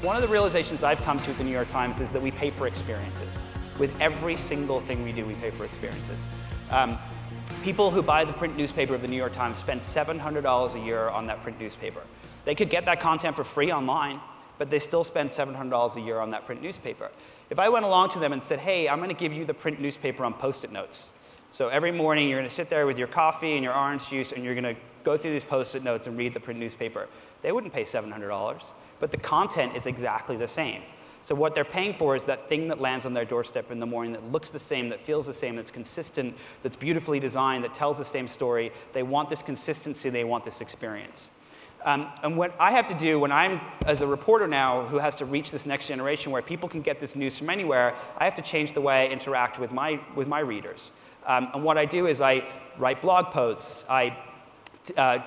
One of the realizations I've come to at the New York Times is that we pay for experiences. With every single thing we do, we pay for experiences. People who buy the print newspaper of the New York Times spend $700 a year on that print newspaper. They could get that content for free online, but they still spend $700 a year on that print newspaper. If I went along to them and said, hey, I'm going to give you the print newspaper on Post-it notes. So every morning you're going to sit there with your coffee and your orange juice and you're going to go through these Post-it notes and read the print newspaper. They wouldn't pay $700, but the content is exactly the same. So what they're paying for is that thing that lands on their doorstep in the morning that looks the same, that feels the same, that's consistent, that's beautifully designed, that tells the same story. They want this consistency, they want this experience. And what I have to do when I'm, as a reporter now, who has to reach this next generation where people can get this news from anywhere, I have to change the way I interact with my readers. And what I do is I write blog posts, I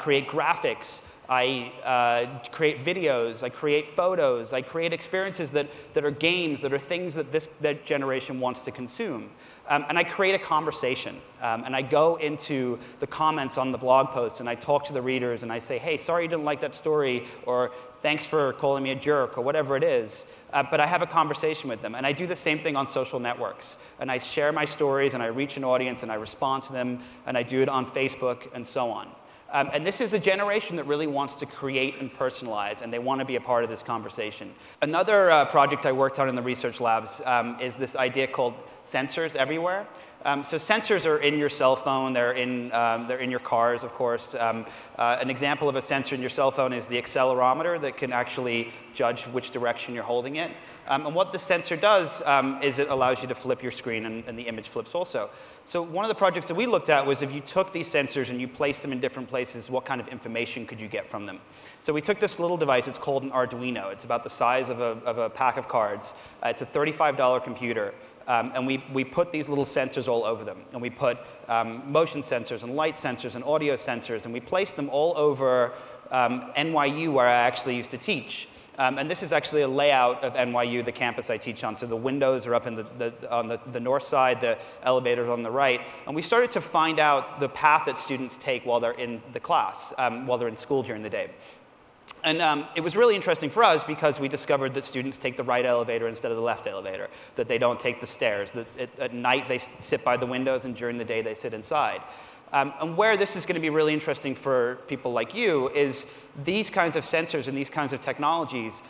create graphics, I create videos, I create photos, I create experiences that are games, that are things that that generation wants to consume. And I create a conversation. And I go into the comments on the blog post and I talk to the readers and I say, hey, sorry you didn't like that story, or thanks for calling me a jerk, or whatever it is. But I have a conversation with them. And I do the same thing on social networks. And I share my stories and I reach an audience and I respond to them and I do it on Facebook and so on. And this is a generation that really wants to create and personalize, and they want to be a part of this conversation. Another project I worked on in the research labs is this idea called sensors everywhere. So sensors are in your cell phone, they're in your cars, of course. An example of a sensor in your cell phone is the accelerometer that can actually judge which direction you're holding it. And what the sensor does is it allows you to flip your screen, and the image flips also. So one of the projects that we looked at was if you took these sensors and you placed them in different places, what kind of information could you get from them? So we took this little device, it's called an Arduino. It's about the size of a pack of cards. It's a $35 computer. And we put these little sensors all over them. And we put motion sensors and light sensors and audio sensors, and we placed them all over NYU, where I actually used to teach. And this is actually a layout of NYU, the campus I teach on. So the windows are up on the north side, the elevators on the right. And we started to find out the path that students take while they're in the class, while they're in school during the day. And it was really interesting for us because we discovered that students take the right elevator instead of the left elevator, that they don't take the stairs, that at night they sit by the windows and during the day they sit inside. And where this is going to be really interesting for people like you is these kinds of sensors and these kinds of technologies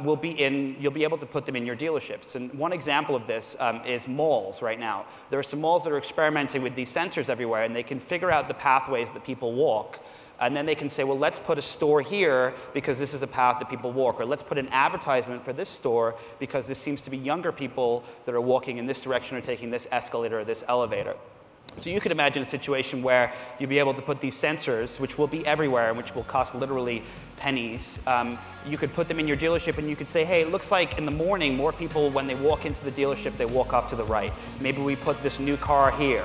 you'll be able to put them in your dealerships. And one example of this is malls right now. There are some malls that are experimenting with these sensors everywhere, and they can figure out the pathways that people walk. And then they can say, well, let's put a store here because this is a path that people walk. Or let's put an advertisement for this store because this seems to be younger people that are walking in this direction or taking this escalator or this elevator. So you could imagine a situation where you'll be able to put these sensors, which will be everywhere and which will cost literally pennies. You could put them in your dealership and you could say, hey, it looks like in the morning more people, when they walk into the dealership, they walk off to the right. Maybe we put this new car here.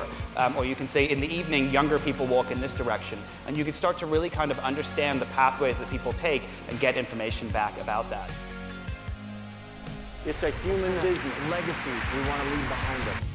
Or you can say in the evening, younger people walk in this direction. And you could start to really kind of understand the pathways that people take and get information back about that. It's a human vision, legacy we want to leave behind us.